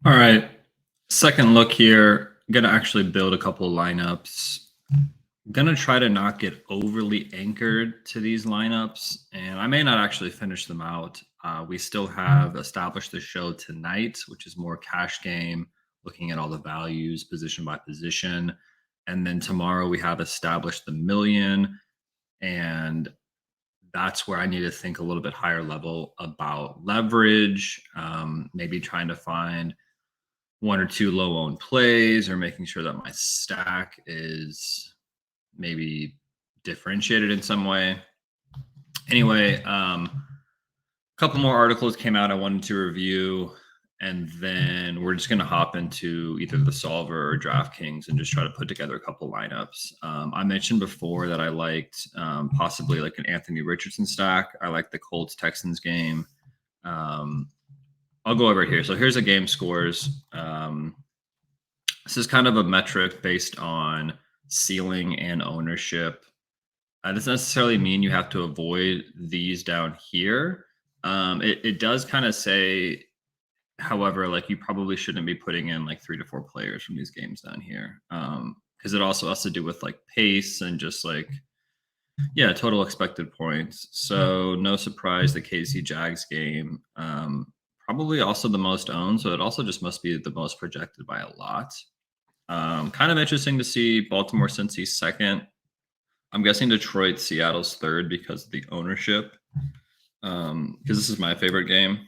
All right. Second look here. I'm going to actually build a couple lineups. I'm going to try to not get overly anchored to these lineups, and I may not actually finish them out. We still have established the show tonight, which is more cash game, looking at all the values position by position. And then tomorrow we have established the million, and that's where I need to think a little bit higher level about leverage, maybe trying to find one or two low owned plays or making sure that my stack is maybe differentiated in some way. Anyway, a couple more articles came out I wanted to review, and then we're just going to hop into either the solver or DraftKings and just try to put together a couple lineups. I mentioned before that I liked possibly like an Anthony Richardson stack. I like the Colts Texans game. I'll go over here. So here's the game scores. This is kind of a metric based on ceiling and ownership. That doesn't necessarily mean you have to avoid these down here. It does kind of say, however, like you probably shouldn't be putting in like 3 to 4 players from these games down here. Because it also has to do with like pace and just like, yeah, total expected points. So no surprise the KC Jags game. Probably also the most owned. So it also just must be the most projected by a lot. Kind of interesting to see Baltimore Cincy's second. I'm guessing Detroit, Seattle's third because of the ownership. Because this is my favorite game.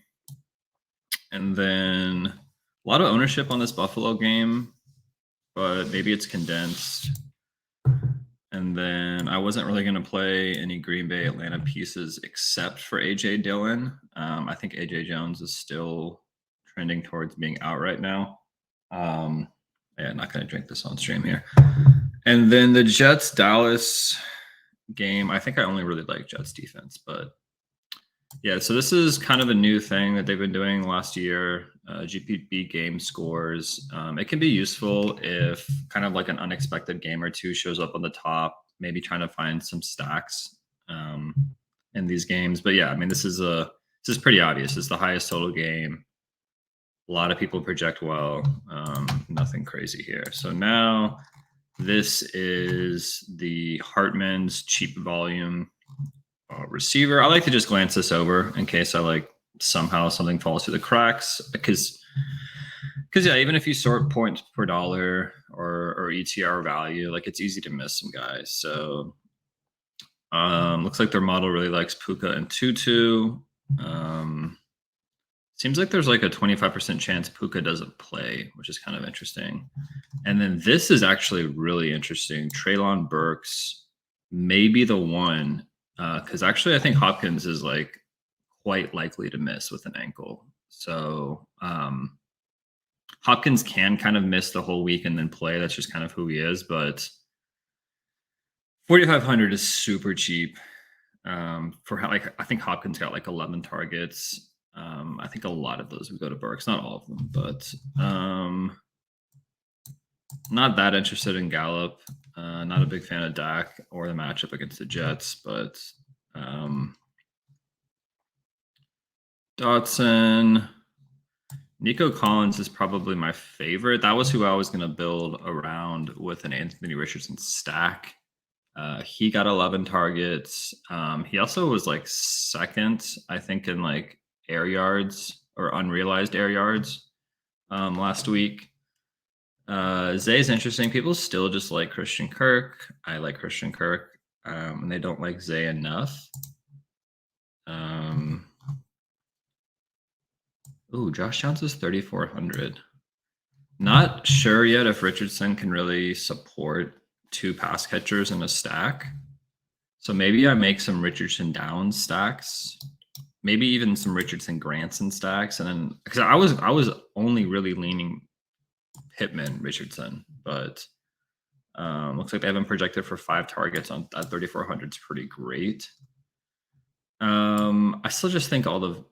And then a lot of ownership on this Buffalo game, but maybe it's condensed. And then I wasn't really going to play any Green Bay Atlanta pieces except for AJ Dillon. I think AJ Jones is still trending towards being out right now. Yeah, not going to drink this on stream here. And then the Jets Dallas game, I think I only really like Jets defense, but yeah, so this is kind of a new thing that they've been doing last year. GPP game scores. It can be useful if kind of like an unexpected game or two shows up on the top, maybe trying to find some stacks in these games. But yeah, I mean, this is pretty obvious. It's the highest total game. A lot of people project well. Nothing crazy here. So now this is the Hartman's cheap volume receiver. I like to just glance this over in case I like somehow something falls through the cracks, because yeah, even if you sort points per dollar or ETR value, like it's easy to miss some guys. So looks like their model really likes Puka and Tutu. Seems like there's like a 25% chance Puka doesn't play, which is kind of interesting. And then this is actually really interesting. Treylon Burks may be the one, because actually I think Hopkins is like quite likely to miss with an ankle. So Hopkins can kind of miss the whole week and then play. That's just kind of who he is. But 4,500 is super cheap. For like, I think Hopkins got like 11 targets. I think a lot of those would go to Burks, not all of them, but not that interested in Gallup. Not a big fan of Dak or the matchup against the Jets, but Dotson. Nico Collins is probably my favorite. That was who I was going to build around with an Anthony Richardson stack. He got 11 targets. He also was like second, I think, in like air yards or unrealized air yards last week. Zay is interesting. People still just like Christian Kirk. I like Christian Kirk, and they don't like Zay enough. Ooh, Josh Jones is 3,400. Not sure yet if Richardson can really support 2 pass catchers in a stack. So maybe I make some Richardson down stacks, maybe even some Richardson Granson stacks, and then because I was only really leaning Pittman Richardson, but looks like they haven't projected for 5 targets on at 3,400. It's pretty great. I still just think all the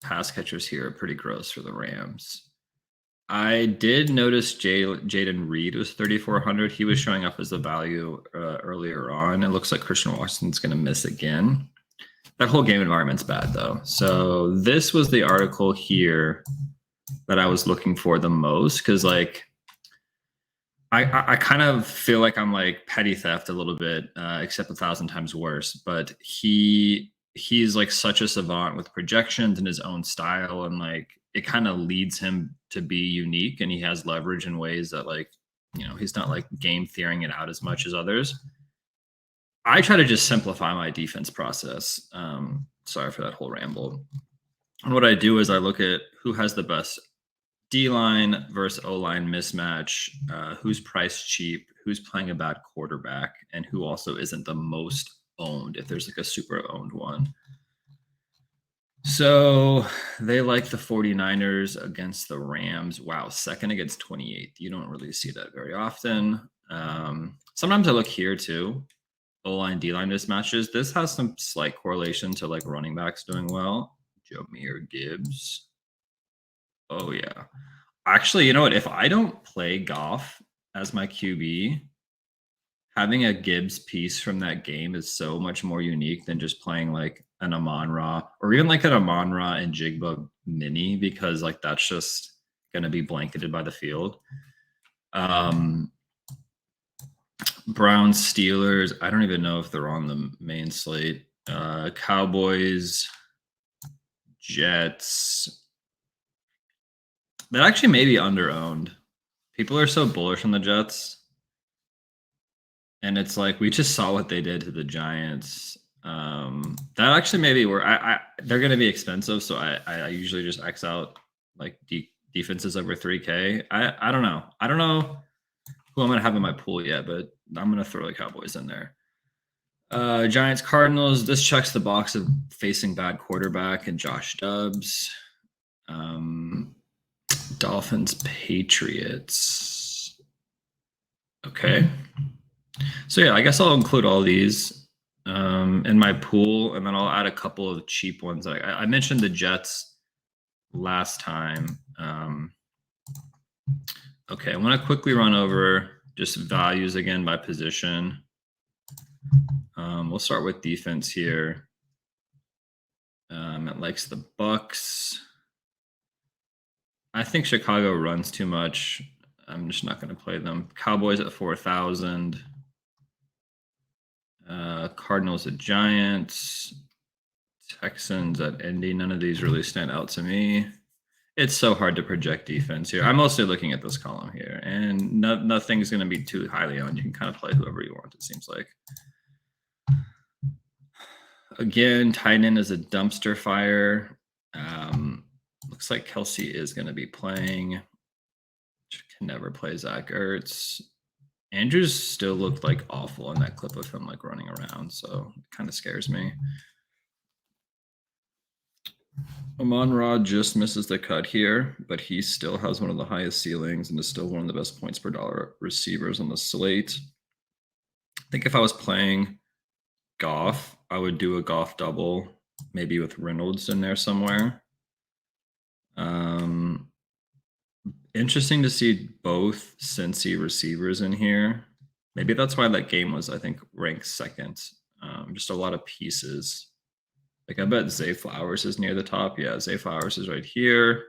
pass catchers here are pretty gross for the Rams. I did notice Jaden Reed was 3,400. He was showing up as the value earlier on. It looks like Christian Washington's going to miss again. That whole game environment's bad, though. So this was the article here that I was looking for the most, because like I kind of feel like I'm like petty theft a little bit, except 1,000 times worse. But he's like such a savant with projections and his own style, and like it kind of leads him to be unique, and he has leverage in ways that like he's not like game theorying it out as much as others. I try to just simplify my defense process. Sorry for that whole ramble. And what I do is I look at who has the best D line versus O line mismatch, who's priced cheap, who's playing a bad quarterback, and who also isn't the most owned if there's like a super owned one. So they like the 49ers against the Rams. Wow, second against 28th. You don't really see that very often. Sometimes I look here too. O-line, D-line mismatches. This has some slight correlation to like running backs doing well. Jahmyr Gibbs. Oh yeah. Actually, you know what? If I don't play Goff as my QB, having a Gibbs piece from that game is so much more unique than just playing like an Amon-Ra or even like an Amon-Ra and Jigba mini, because like that's just going to be blanketed by the field. Browns, Steelers. I don't even know if they're on the main slate. Cowboys, Jets. That actually may be under-owned. People are so bullish on the Jets. And it's like we just saw what they did to the Giants. That actually maybe where they're going to be expensive, so I usually just X out like defenses over 3K. I don't know. I don't know who I'm going to have in my pool yet, but I'm going to throw the Cowboys in there. Giants, Cardinals. This checks the box of facing bad quarterback and Josh Dobbs. Dolphins, Patriots. Okay. So yeah, I guess I'll include all these in my pool, and then I'll add a couple of cheap ones. I mentioned the Jets last time. Okay, I want to quickly run over just values again by position. We'll start with defense here. It likes the Bucks. I think Chicago runs too much. I'm just not going to play them. Cowboys at 4,000. Cardinals at Giants. Texans at Indy. None of these really stand out to me. It's so hard to project defense here. I'm mostly looking at this column here, and nothing's going to be too highly owned. You can kind of play whoever you want, it seems like. Again, tight end is a dumpster fire. Looks like Kelsey is going to be playing. Can never play Zach Ertz. Andrews still looked like awful in that clip of him like running around, so it kind of scares me. Amon-Ra just misses the cut here, but he still has one of the highest ceilings and is still one of the best points per dollar receivers on the slate. I think if I was playing Goff, I would do a Goff double, maybe with Reynolds in there somewhere. Interesting to see both Cincy receivers in here. Maybe that's why that game was, I think, ranked second. Just a lot of pieces. Like I bet Zay Flowers is near the top. Yeah, Zay Flowers is right here.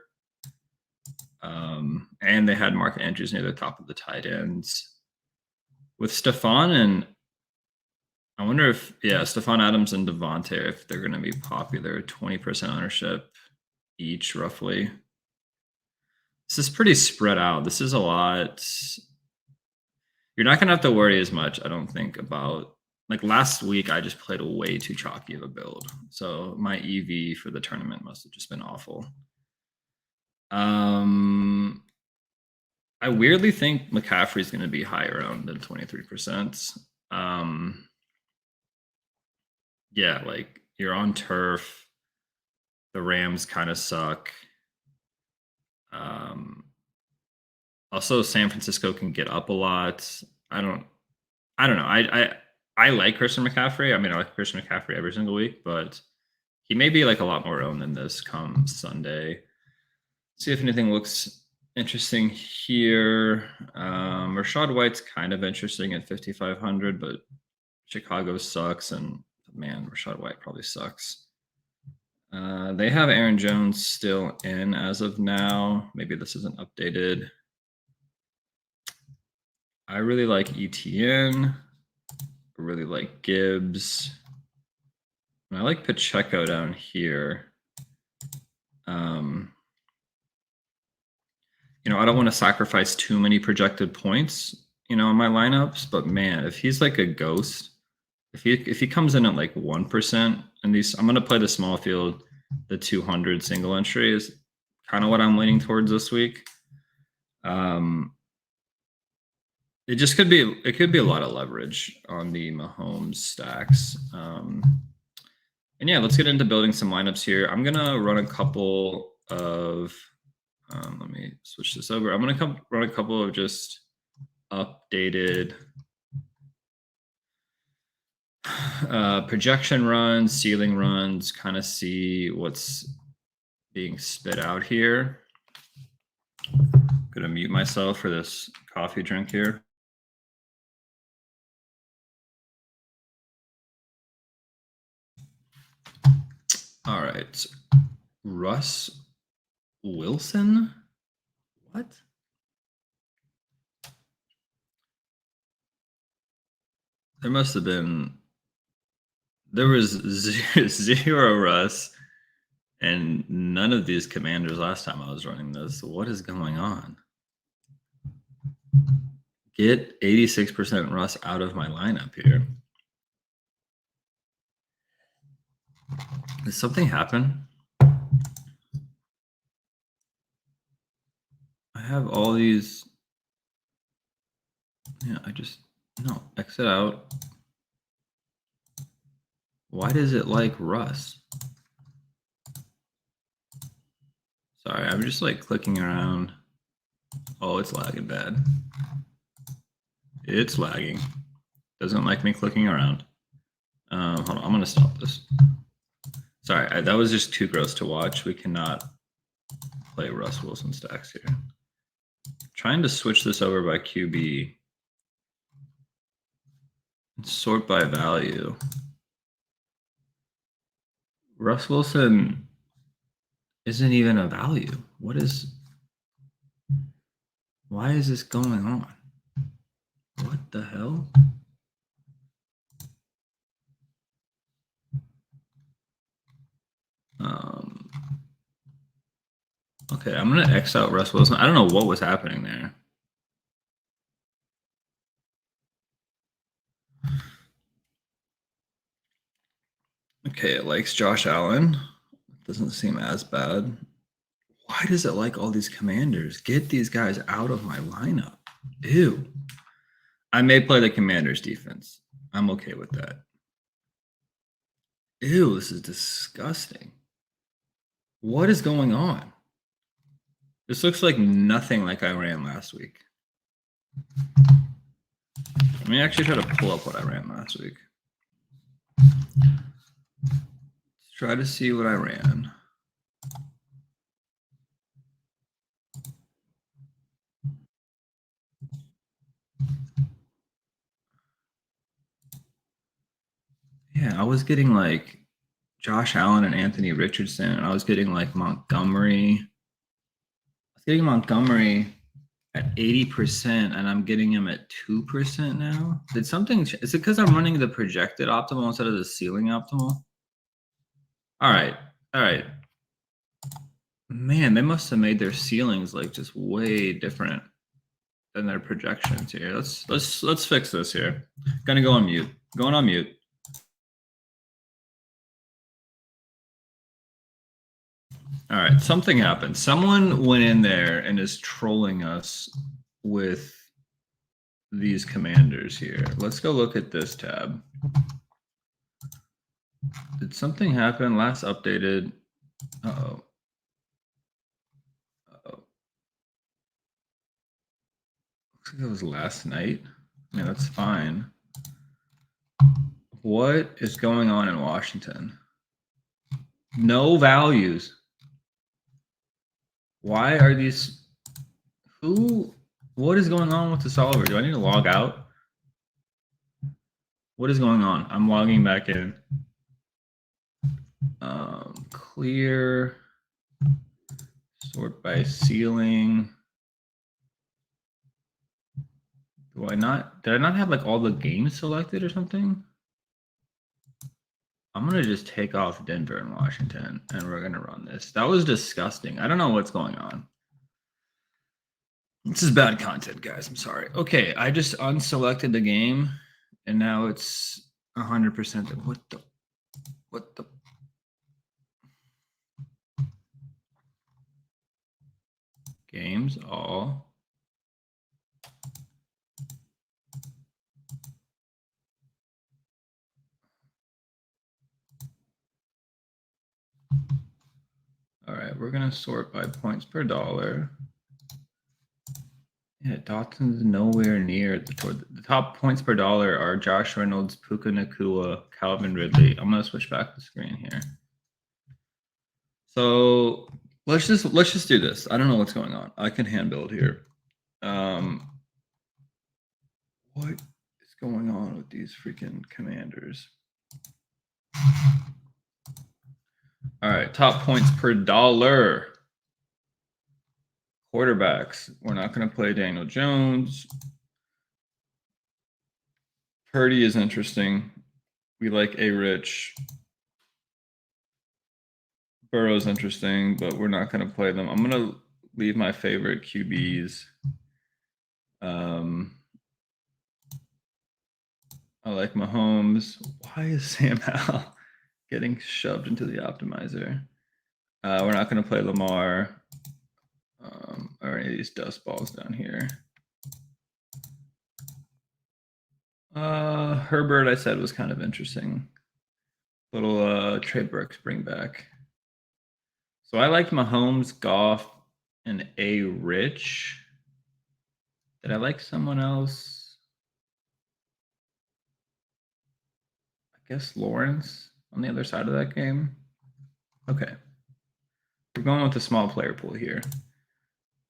And they had Mark Andrews near the top of the tight ends. With Stephon and I wonder if, yeah, Stephon Adams and Devontae, if they're going to be popular, 20% ownership each roughly. This is pretty spread out. This is a lot. You're not going to have to worry as much, I don't think, about like last week. I just played a way too chalky of a build. So my EV for the tournament must have just been awful. I weirdly think McCaffrey's going to be higher owned than 23%. Yeah, like you're on turf. The Rams kind of suck. Also, San Francisco can get up a lot. I don't know. I like Christian McCaffrey. I mean, I like Christian McCaffrey every single week, but he may be like a lot more owned than this come Sunday. See if anything looks interesting here. Rachaad White's kind of interesting at 5,500, but Chicago sucks, and man, Rachaad White probably sucks. They have Aaron Jones still in as of now. Maybe this isn't updated. I really like ETN. I really like Gibbs. And I like Pacheco down here. You know, I don't want to sacrifice too many projected points, you know, in my lineups, but man, if he's like a ghost, if he comes in at like 1%, and these, I'm going to play the small field, the 200 single entry is kind of what I'm leaning towards this week. It just could be, it could be a lot of leverage on the Mahomes stacks. And yeah, let's get into building some lineups here. I'm going to run a couple of, let me switch this over. I'm going to run a couple of just updated projection runs, ceiling runs, kind of see what's being spit out here. I'm going to mute myself for this coffee drink here. All right. Russ Wilson? What? There must have been, there was zero Russ and none of these commanders last time I was running this. What is going on? Get 86% Russ out of my lineup here. Did something happen? I have all these. Yeah, no, exit out. Why does it like Russ? Sorry, I'm just like clicking around. Oh, it's lagging bad. It's lagging. Doesn't like me clicking around. Hold on, I'm gonna stop this. Sorry, that was just too gross to watch. We cannot play Russ Wilson stacks here. Trying to switch this over by QB. Sort by value. Russ Wilson isn't even a value. Why is this going on? What the hell? Okay, I'm gonna X out Russ Wilson. I don't know what was happening there. Okay, it likes Josh Allen. Doesn't seem as bad. Why does it like all these commanders? Get these guys out of my lineup. Ew. I may play the Commanders defense. I'm okay with that. Ew, this is disgusting. What is going on? This looks like nothing like I ran last week. Let me actually try to pull up what I ran last week. Let's try to see what I ran. Yeah, I was getting like Josh Allen and Anthony Richardson, and I was getting like Montgomery. I was getting Montgomery at 80%, and I'm getting him at 2% now. Did something? Is it because I'm running the projected optimal instead of the ceiling optimal? All right. Man, they must have made their ceilings like just way different than their projections here. Let's fix this here. Gonna go on mute. Going on mute. All right, something happened. Someone went in there and is trolling us with these commanders here. Let's go look at this tab. Did something happen? Last updated. Uh-oh. Looks like it was last night. Yeah, that's fine. What is going on in Washington? No values. Why are these? What is going on with the solver? Do I need to log out? What is going on? I'm logging back in. Clear. Sort by ceiling. Did I not have like all the games selected or something? I'm gonna just take off Denver and Washington and we're gonna run this. That was disgusting. I don't know what's going on. This is bad content, guys. I'm sorry. Okay, I just unselected the game and now it's 100%. What the games all. All right, we're gonna sort by points per dollar. Yeah, Dotson's nowhere near the top points per dollar are Josh Reynolds, Puka Nacua, Calvin Ridley. I'm gonna switch back the screen here. So let's just do this. I don't know what's going on. I can hand build here. What is going on with these freaking commanders? All right, top points per dollar. Quarterbacks. We're not going to play Daniel Jones. Purdy is interesting. We like A-Rich. Burrow's interesting, but we're not going to play them. I'm going to leave my favorite QBs. I like Mahomes. Why is Sam Howell getting shoved into the optimizer? We're not going to play Lamar or any of these dust balls down here. Herbert, I said, was kind of interesting. Little Trey Burks bring back. So I liked Mahomes, Goff, and A-Rich. Did I like someone else? I guess Lawrence on the other side of that game. Okay. We're going with the small player pool here.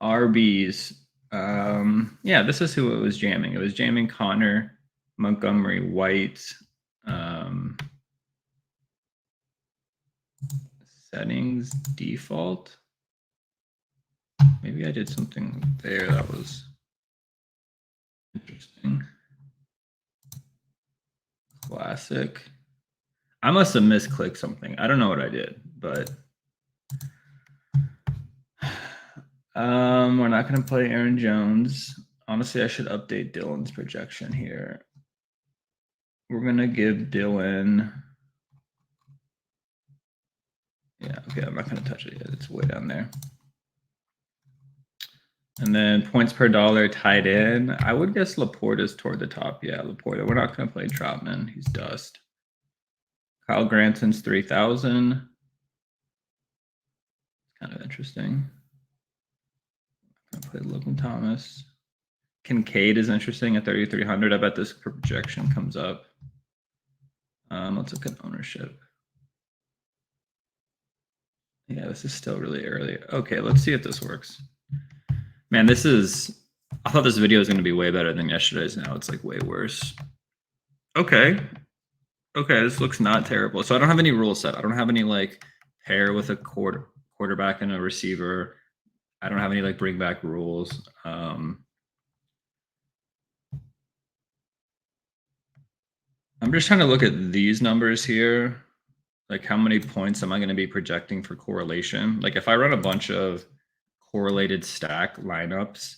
RBs. Yeah, this is who it was jamming. It was jamming Connor, Montgomery, White. Settings, default. Maybe I did something there that was interesting. Classic. I must have misclicked something. I don't know what I did, but we're not going to play Aaron Jones. Honestly, I should update Dylan's projection here. We're going to give Dylan. Yeah, okay, I'm not going to touch it yet. It's way down there. And then points per dollar tied in. I would guess Laporta's toward the top. Yeah, Laporta. We're not going to play Troutman. He's dust. Kyle Granson's 3,000. Kind of interesting. I'm going to play Logan Thomas. Kincaid is interesting at 3,300. I bet this projection comes up. Let's look at ownership. Yeah, this is still really early. Okay, let's see if this works. Man, I thought this video was going to be way better than yesterday's. Now it's like way worse. Okay, this looks not terrible. So I don't have any rules set. I don't have any like pair with a quarterback and a receiver. I don't have any like bring back rules. I'm just trying to look at these numbers here. Like how many points am I going to be projecting for correlation? Like if I run a bunch of correlated stack lineups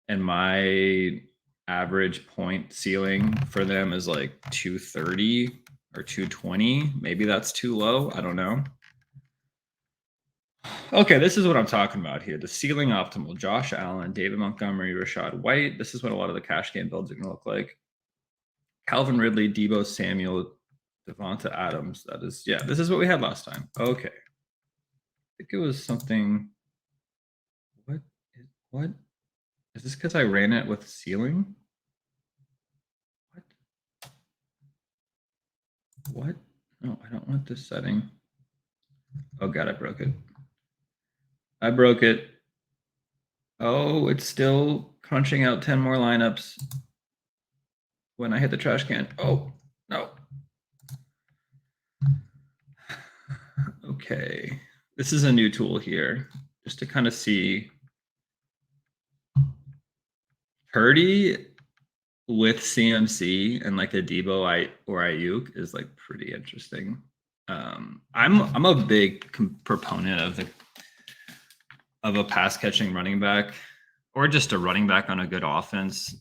and my average point ceiling for them is like 230 or 220, maybe that's too low. I don't know. Okay, this is what I'm talking about here. The ceiling optimal, Josh Allen, David Montgomery, Rashad White. This is what a lot of the cash game builds are going to look like. Calvin Ridley, Deebo Samuel, Devonta Adams. That is, yeah, this is what we had last time. Okay. I think it was something. What? Is this because I ran it with ceiling? What? No, I don't want this setting. Oh God, I broke it. Oh, it's still crunching out 10 more lineups when I hit the trash can. Oh, no. Okay, this is a new tool here, just to kind of see. Purdy with CMC and like a Debo or Ayuk is like pretty interesting. I'm a big proponent of a pass catching running back, or just a running back on a good offense,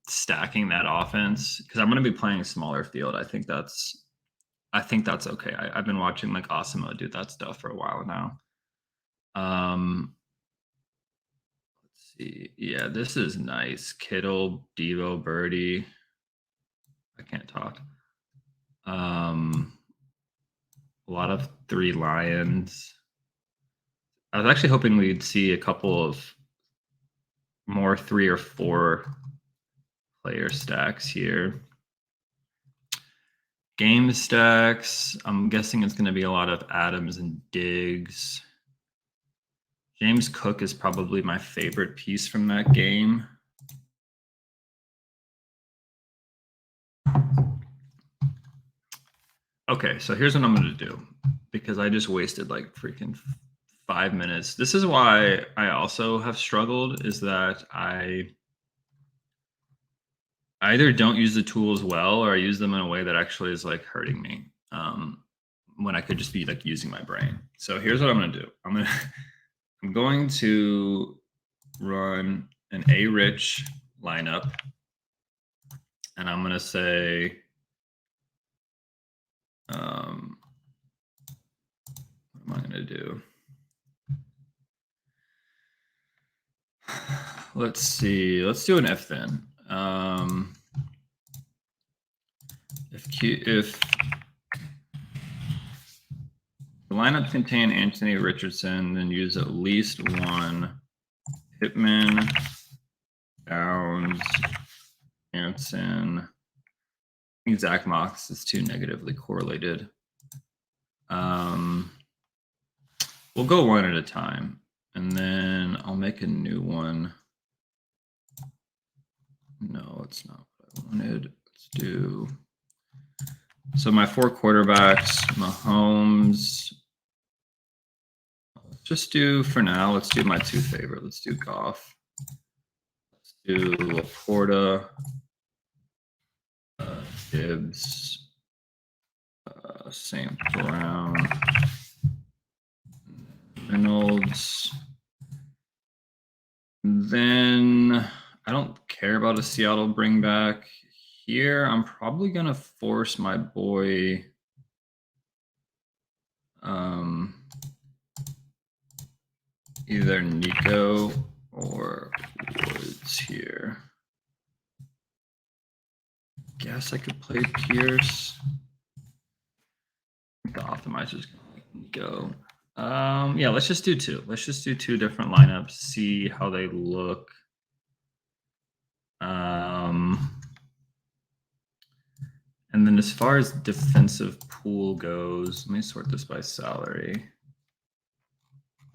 stacking that offense, because I'm going to be playing a smaller field. I think that's okay. I've been watching like Osimo do that stuff for a while now. Let's see. Yeah, this is nice. Kittle, Devo, Birdie. I can't talk. A lot of 3 Lions. I was actually hoping we'd see a couple of more 3 or 4 player stacks here. Game stacks. I'm guessing it's going to be a lot of Adams and Diggs. James Cook is probably my favorite piece from that game. Okay, so here's what I'm going to do, because I just wasted like freaking 5 minutes. This is why I also have struggled, is that I either don't use the tools well, or I use them in a way that actually is like hurting me, when I could just be like using my brain. So here's what I'm going to do. I'm going to run an A-rich lineup, and I'm going to say, what am I going to do? Let's see. Let's do an if then. If the lineup contain Anthony Richardson, then use at least one Pittman, Downs, Hanson. I think Zach Mox is too negatively correlated. We'll go one at a time, and then I'll make a new one. No, it's not what I wanted. Let's do. So my 4 quarterbacks, Mahomes. Let's just do, for now, let's do my 2 favorite. Let's do Goff. Let's do Laporta, Gibbs, St. Brown, Reynolds. Then I don't care about a Seattle bring back here. I'm probably gonna force my boy either Nico or Woods here. Guess I could play Pierce. The optimizer's gonna go. Yeah, let's just do 2. Let's just do 2 different lineups, see how they look. And then as far as defensive pool goes, let me sort this by salary.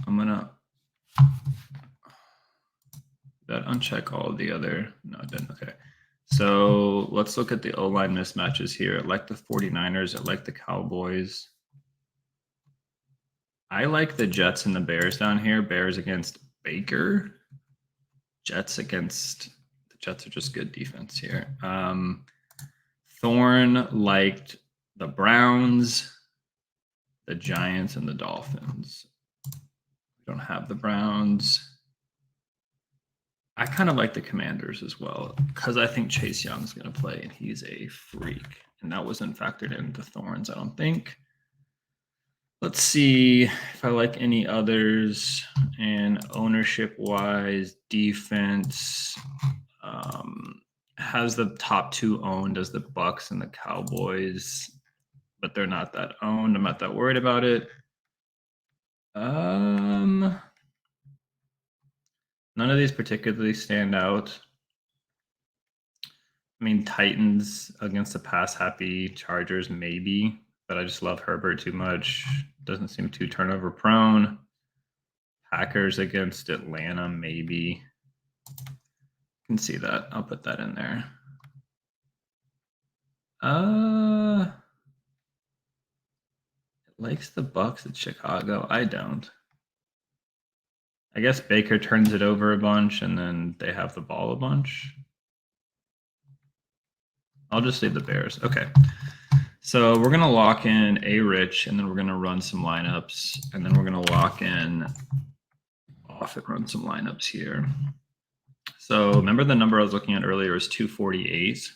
I'm gonna that uncheck all of the other. No, it didn't. Okay. So let's look at the O-line mismatches here. I like the 49ers. I like the Cowboys. I like the Jets and the Bears down here. Bears against Baker. Jets against the Jets are just good defense here. Thorne liked the Browns, the Giants, and the Dolphins. We don't have the Browns. I kind of like the Commanders as well, because I think Chase Young's going to play, and he's a freak. And that wasn't factored into Thorns, I don't think. Let's see if I like any others. And ownership-wise, defense has the top 2 owned as the Bucks and the Cowboys, but they're not that owned. I'm not that worried about it. None of these particularly stand out. I mean, Titans against the pass-happy Chargers, maybe, but I just love Herbert too much. Doesn't seem too turnover-prone. Packers against Atlanta, maybe. Can see that. I'll put that in there. likes the Bucks at Chicago. I don't. I guess Baker turns it over a bunch and then they have the ball a bunch. I'll just leave the Bears. Okay. So we're going to lock in a Rich, and then we're going to run some lineups, and then we're going to lock in off and run some lineups here. So remember the number I was looking at earlier is 248,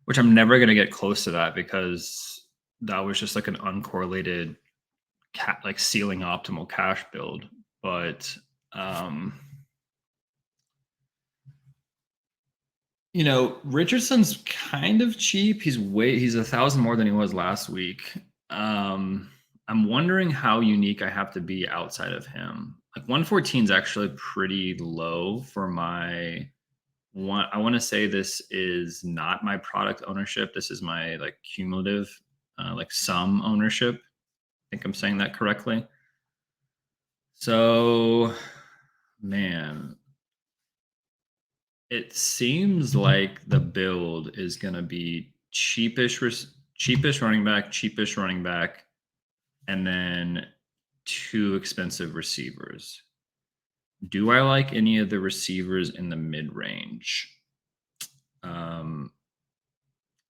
which I'm never going to get close to that because that was just like an uncorrelated like ceiling optimal cash build. But you know, Richardson's kind of cheap. He's 1,000 more than he was last week. I'm wondering how unique I have to be outside of him. Like 114 is actually pretty low for my one. I want to say this is not my product ownership. This is my like cumulative, like sum ownership. I think I'm saying that correctly. So, man, it seems like the build is going to be cheapish running back, and then 2 expensive receivers. Do I like any of the receivers in the mid-range? Well,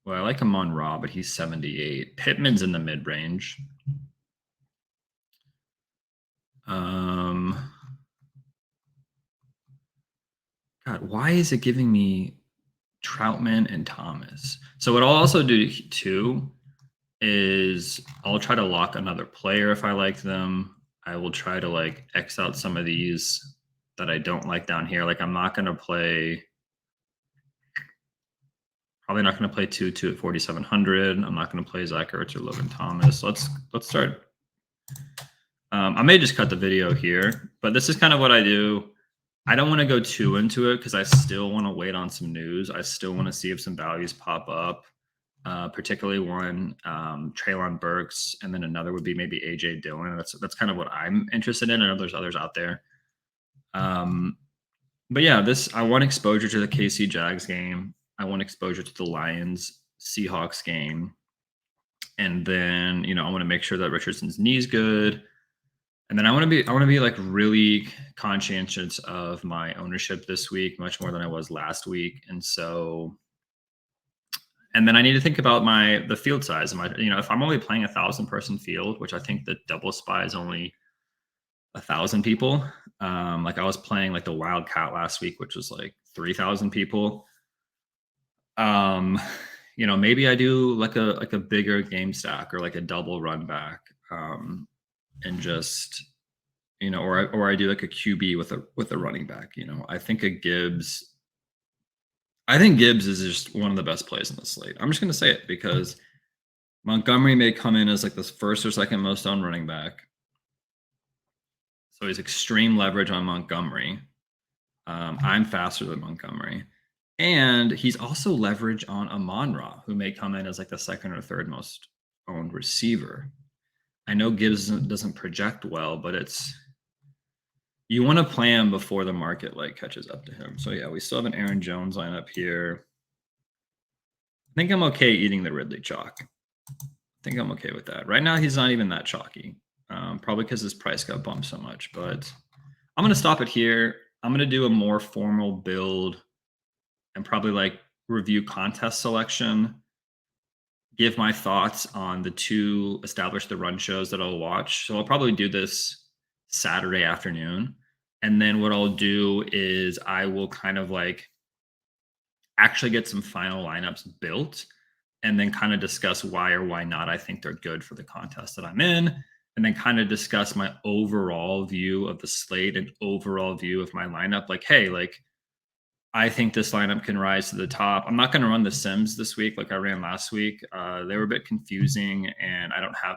I like Amon-Ra, but he's 78. Pittman's in the mid-range. God, why is it giving me Troutman and Thomas? So what I'll also do too is I'll try to lock another player if I like them. I will try to like X out some of these that I don't like down here. Like I'm not going to play, probably not going to play 2-2 at 4,700. I'm not going to play Zach Ertz or Logan Thomas. Let's start. I may just cut the video here, but this is kind of what I do. I don't want to go too into it because I still want to wait on some news. I still want to see if some values pop up, particularly one Treylon Burks, and then another would be maybe AJ Dillon. That's kind of what I'm interested in. I know there's others out there. But yeah, I want exposure to the KC Jags game. I want exposure to the Lions Seahawks game. And then, you know, I want to make sure that Richardson's knee's good. And then I want to be like really conscientious of my ownership this week, much more than I was last week. And so, and then I need to think about the field size. You know, if I'm only playing 1,000-person field, which I think the double spy is only 1,000 people. Like I was playing like the Wildcat last week, which was like 3,000 people. You know, maybe I do like a bigger game stack or like a double run back. And just, you know, or I do like a QB with a running back. You know, I think Gibbs is just one of the best plays in the slate. I'm just going to say it because Montgomery may come in as like the first or second most owned running back. So he's extreme leverage on Montgomery. I'm faster than Montgomery. And he's also leverage on Amon-Ra, who may come in as like the second or third most owned receiver. I know Gibbs doesn't project well, but you want to play him before the market like catches up to him. So yeah, we still have an Aaron Jones lineup here. I think I'm okay eating the Ridley chalk. I think I'm okay with that. Right now, he's not even that chalky, probably because his price got bumped so much. But I'm going to stop it here. I'm going to do a more formal build and probably like review contest selection, give my thoughts on the 2 establish the run shows that I'll watch. So I'll probably do this Saturday afternoon. And then what I'll do is I will kind of like actually get some final lineups built and then kind of discuss why or why not I think they're good for the contest that I'm in. And then kind of discuss my overall view of the slate and overall view of my lineup. Like, hey, like, I think this lineup can rise to the top. I'm not going to run the Sims this week like I ran last week. They were a bit confusing, and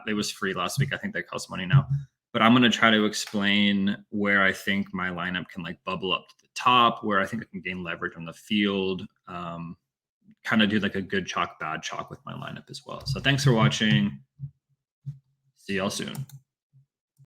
it was free last week. I think they cost money now. But I'm going to try to explain where I think my lineup can like bubble up to the top, where I think I can gain leverage on the field, kind of do like a good chalk, bad chalk with my lineup as well. So thanks for watching. See y'all soon.